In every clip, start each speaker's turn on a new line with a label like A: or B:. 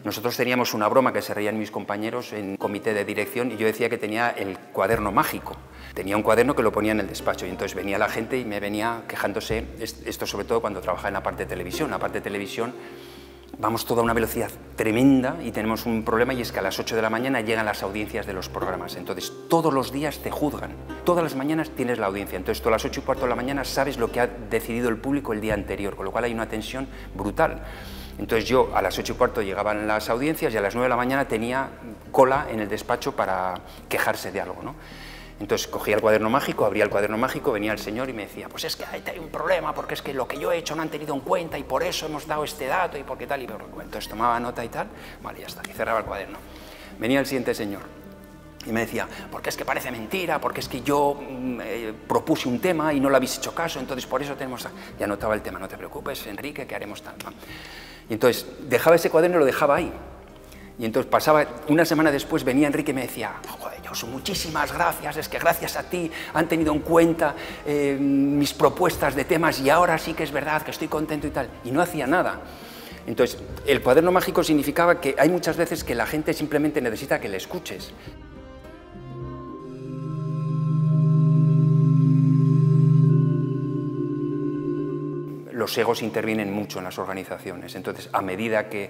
A: Nosotros teníamos una broma que se reían mis compañeros en comité de dirección y yo decía que tenía el cuaderno mágico. Tenía un cuaderno que lo ponía en el despacho y entonces venía la gente y me venía quejándose, esto sobre todo cuando trabajaba en la parte de televisión. La parte de televisión vamos toda a una velocidad tremenda y tenemos un problema y es que a las 8 de la mañana llegan las audiencias de los programas. Entonces todos los días te juzgan, todas las mañanas tienes la audiencia. Entonces tú a las 8:15 de la mañana sabes lo que ha decidido el público el día anterior, con lo cual hay una tensión brutal. Entonces yo a las 8:15 llegaban las audiencias y a las 9 de la mañana tenía cola en el despacho para quejarse de algo, ¿no? Entonces cogía el cuaderno mágico, abría el cuaderno mágico, venía el señor y me decía, pues es que ahí hay un problema, porque es que lo que yo he hecho no han tenido en cuenta y por eso hemos dado este dato y porque tal y por cual. Entonces tomaba nota y tal, vale, ya está, y cerraba el cuaderno. Venía el siguiente señor y me decía, porque es que parece mentira, porque es que yo propuse un tema y no le habéis hecho caso, entonces por eso tenemos... Ya anotaba el tema, no te preocupes, Enrique, que haremos tal. Y entonces dejaba ese cuaderno y lo dejaba ahí. Y entonces pasaba, una semana después venía Enrique y me decía, joder, Josu, muchísimas gracias, es que gracias a ti han tenido en cuenta mis propuestas de temas y ahora sí que es verdad que estoy contento y tal. Y no hacía nada. Entonces, el cuaderno mágico significaba que hay muchas veces que la gente simplemente necesita que le escuches. Los egos intervienen mucho en las organizaciones, entonces a medida que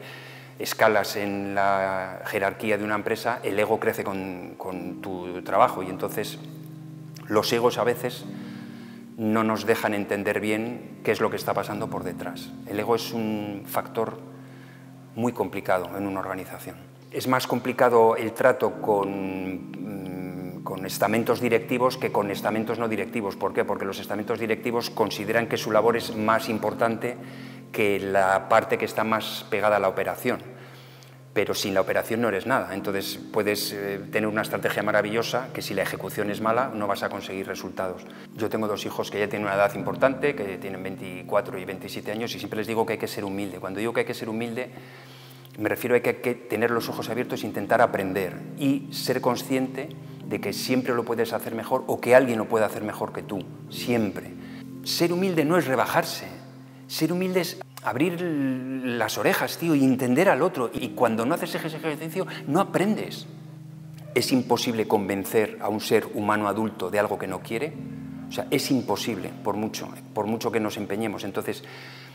A: escalas en la jerarquía de una empresa, el ego crece con tu trabajo y entonces los egos a veces no nos dejan entender bien qué es lo que está pasando por detrás. El ego es un factor muy complicado en una organización. Es más complicado el trato con estamentos directivos que con estamentos no directivos. ¿Por qué? Porque los estamentos directivos consideran que su labor es más importante que la parte que está más pegada a la operación. Pero sin la operación no eres nada. Entonces puedes tener una estrategia maravillosa que si la ejecución es mala no vas a conseguir resultados. Yo tengo dos hijos que ya tienen una edad importante, que tienen 24 y 27 años y siempre les digo que hay que ser humilde. Cuando digo que hay que ser humilde me refiero a que hay que tener los ojos abiertos e intentar aprender y ser consciente de que siempre lo puedes hacer mejor o que alguien lo puede hacer mejor que tú, siempre. Ser humilde no es rebajarse, ser humilde es abrir las orejas, tío, y entender al otro. Y cuando no haces ese ejercicio, no aprendes. Es imposible convencer a un ser humano adulto de algo que no quiere. O sea, es imposible, por mucho que nos empeñemos. Entonces,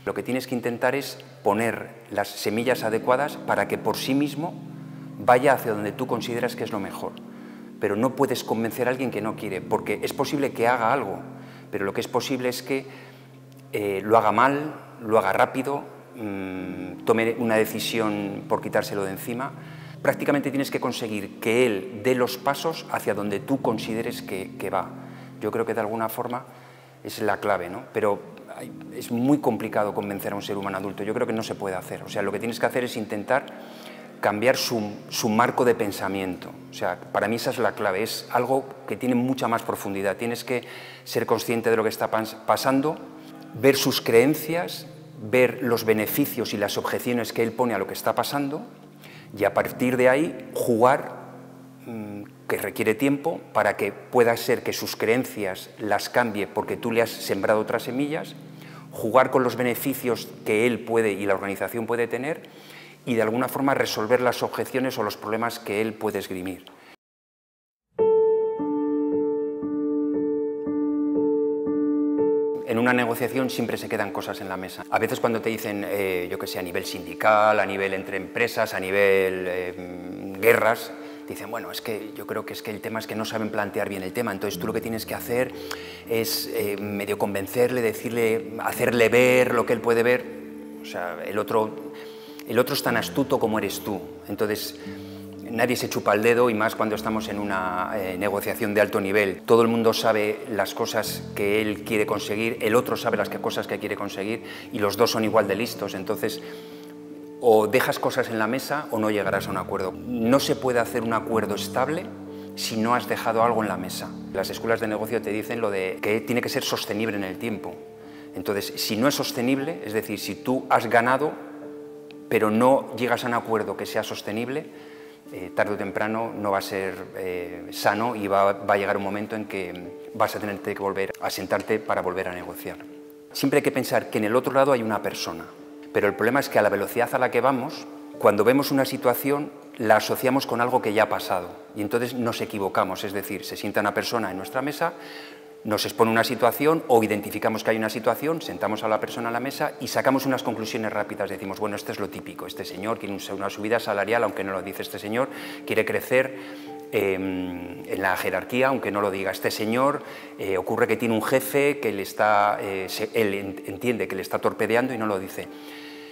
A: lo que tienes que intentar es poner las semillas adecuadas para que por sí mismo vaya hacia donde tú consideras que es lo mejor. Pero no puedes convencer a alguien que no quiere, porque es posible que haga algo, pero lo que es posible es que lo haga mal, lo haga rápido, tome una decisión por quitárselo de encima. Prácticamente tienes que conseguir que él dé los pasos hacia donde tú consideres que va. Yo creo que de alguna forma es la clave, ¿no? Pero es muy complicado convencer a un ser humano adulto. Yo creo que no se puede hacer. O sea, lo que tienes que hacer es intentar cambiar su marco de pensamiento. O sea, para mí esa es la clave. Es algo que tiene mucha más profundidad. Tienes que ser consciente de lo que está pasando, ver sus creencias, ver los beneficios y las objeciones que él pone a lo que está pasando y a partir de ahí jugar, que requiere tiempo, para que pueda ser que sus creencias las cambie porque tú le has sembrado otras semillas, jugar con los beneficios que él puede y la organización puede tener y de alguna forma resolver las objeciones o los problemas que él puede esgrimir. En una negociación siempre se quedan cosas en la mesa. A veces cuando te dicen, yo que sé, a nivel sindical, a nivel entre empresas, a nivel guerras, te dicen, bueno, es que yo creo que es que el tema es que no saben plantear bien el tema, entonces tú lo que tienes que hacer es medio convencerle, decirle, hacerle ver lo que él puede ver. O sea, el otro es tan astuto como eres tú. Entonces, nadie se chupa el dedo y más cuando estamos en una negociación de alto nivel. Todo el mundo sabe las cosas que él quiere conseguir, el otro sabe las cosas que quiere conseguir y los dos son igual de listos. Entonces, o dejas cosas en la mesa o no llegarás a un acuerdo. No se puede hacer un acuerdo estable si no has dejado algo en la mesa. Las escuelas de negocio te dicen lo de que tiene que ser sostenible en el tiempo. Entonces, si no es sostenible, es decir, si tú has ganado, pero no llegas a un acuerdo que sea sostenible, tarde o temprano no va a ser sano y va a llegar un momento en que vas a tener que volver a sentarte para volver a negociar. Siempre hay que pensar que en el otro lado hay una persona, pero el problema es que a la velocidad a la que vamos, cuando vemos una situación la asociamos con algo que ya ha pasado y entonces nos equivocamos, es decir, se sienta una persona en nuestra mesa, nos expone una situación o identificamos que hay una situación, sentamos a la persona a la mesa y sacamos unas conclusiones rápidas. Decimos, bueno, esto es lo típico, este señor quiere una subida salarial, aunque no lo dice, este señor quiere crecer en la jerarquía, aunque no lo diga, este señor ocurre que tiene un jefe que él entiende que le está torpedeando y no lo dice.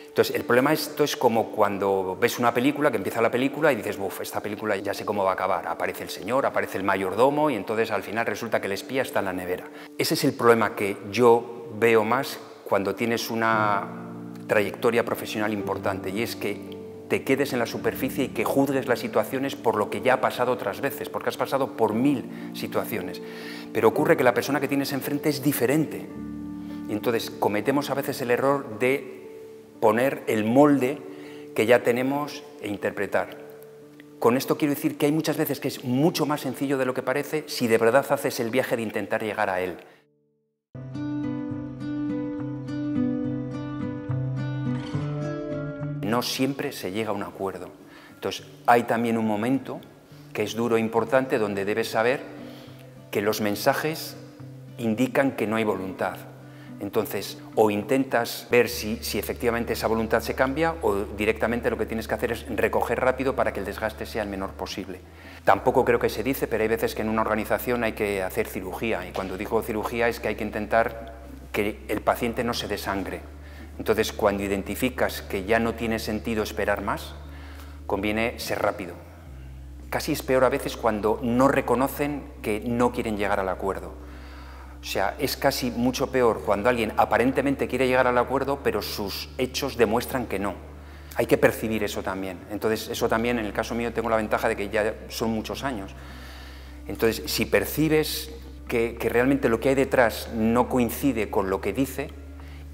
A: Entonces, el problema esto es como cuando ves una película, que empieza la película y dices, buf, esta película ya sé cómo va a acabar. Aparece el señor, aparece el mayordomo y entonces al final resulta que el espía está en la nevera. Ese es el problema que yo veo más cuando tienes una trayectoria profesional importante y es que te quedes en la superficie y que juzgues las situaciones por lo que ya ha pasado otras veces, porque has pasado por 1000 situaciones. Pero ocurre que la persona que tienes enfrente es diferente. Y entonces cometemos a veces el error de poner el molde que ya tenemos e interpretar. Con esto quiero decir que hay muchas veces que es mucho más sencillo de lo que parece si de verdad haces el viaje de intentar llegar a él. No siempre se llega a un acuerdo. Entonces, hay también un momento que es duro e importante donde debes saber que los mensajes indican que no hay voluntad. Entonces, o intentas ver si efectivamente esa voluntad se cambia o directamente lo que tienes que hacer es recoger rápido para que el desgaste sea el menor posible. Tampoco creo que se dice, pero hay veces que en una organización hay que hacer cirugía y cuando digo cirugía es que hay que intentar que el paciente no se desangre. Entonces, cuando identificas que ya no tiene sentido esperar más, conviene ser rápido. Casi es peor a veces cuando no reconocen que no quieren llegar al acuerdo. O sea, es casi mucho peor cuando alguien aparentemente quiere llegar al acuerdo, pero sus hechos demuestran que no. Hay que percibir eso también. Entonces, eso también, en el caso mío, tengo la ventaja de que ya son muchos años. Entonces, si percibes que realmente lo que hay detrás no coincide con lo que dice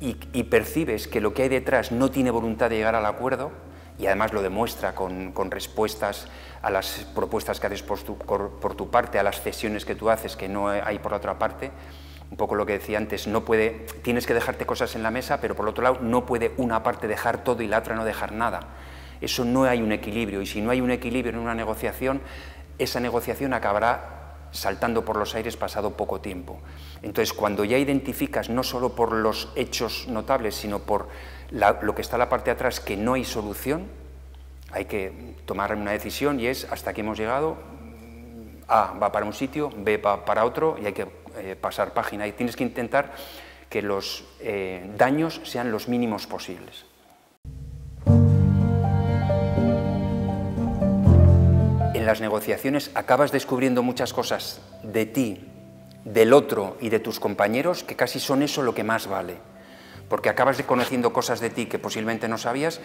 A: y percibes que lo que hay detrás no tiene voluntad de llegar al acuerdo, y además lo demuestra con respuestas a las propuestas que haces por tu parte, a las cesiones que tú haces que no hay por la otra parte, un poco lo que decía antes, tienes que dejarte cosas en la mesa, pero por otro lado no puede una parte dejar todo y la otra no dejar nada. Eso no hay un equilibrio, y si no hay un equilibrio en una negociación, esa negociación acabará saltando por los aires pasado poco tiempo. Entonces, cuando ya identificas, no solo por los hechos notables, sino por lo que está en la parte de atrás, que no hay solución, hay que tomar una decisión y es, hasta aquí hemos llegado, A va para un sitio, B va para otro y hay que pasar página. Y tienes que intentar que los daños sean los mínimos posibles. En las negociaciones acabas descubriendo muchas cosas de ti, del otro y de tus compañeros que casi son eso lo que más vale. Porque acabas conociendo cosas de ti que posiblemente no sabías,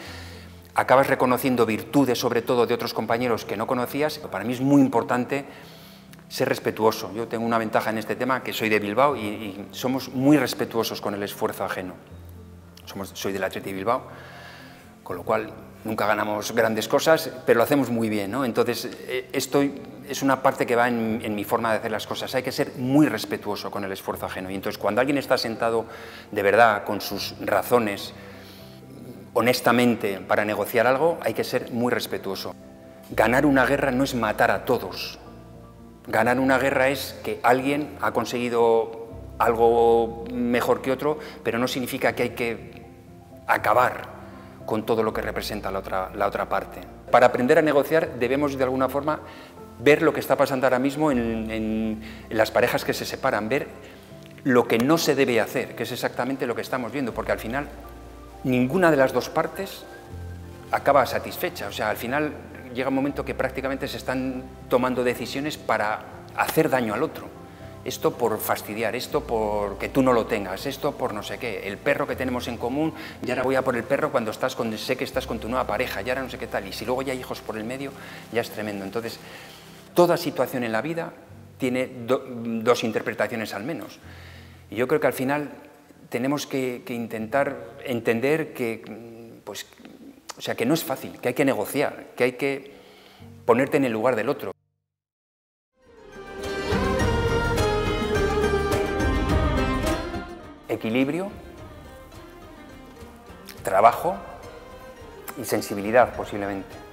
A: acabas reconociendo virtudes sobre todo de otros compañeros que no conocías. Para mí es muy importante ser respetuoso. Yo tengo una ventaja en este tema, que soy de Bilbao y somos muy respetuosos con el esfuerzo ajeno. Soy del Athletic Bilbao, con lo cual nunca ganamos grandes cosas, pero lo hacemos muy bien, ¿no? Entonces, esto es una parte que va en mi forma de hacer las cosas. Hay que ser muy respetuoso con el esfuerzo ajeno. Y entonces, cuando alguien está sentado de verdad con sus razones, honestamente, para negociar algo, hay que ser muy respetuoso. Ganar una guerra no es matar a todos. Ganar una guerra es que alguien ha conseguido algo mejor que otro, pero no significa que hay que acabar con todo lo que representa la otra parte. Para aprender a negociar debemos de alguna forma ver lo que está pasando ahora mismo en las parejas que se separan, ver lo que no se debe hacer, que es exactamente lo que estamos viendo, porque al final ninguna de las dos partes acaba satisfecha. O sea, al final llega un momento que prácticamente se están tomando decisiones para hacer daño al otro. Esto por fastidiar, esto porque tú no lo tengas, esto por no sé qué, el perro que tenemos en común, y ahora voy a por el perro cuando sé que estás con tu nueva pareja, y ahora no sé qué tal, y si luego ya hay hijos por el medio, ya es tremendo. Entonces, toda situación en la vida tiene dos interpretaciones al menos. Y yo creo que al final tenemos que intentar entender que, pues, o sea, que no es fácil, que hay que negociar, que hay que ponerte en el lugar del otro. Equilibrio, trabajo y sensibilidad posiblemente.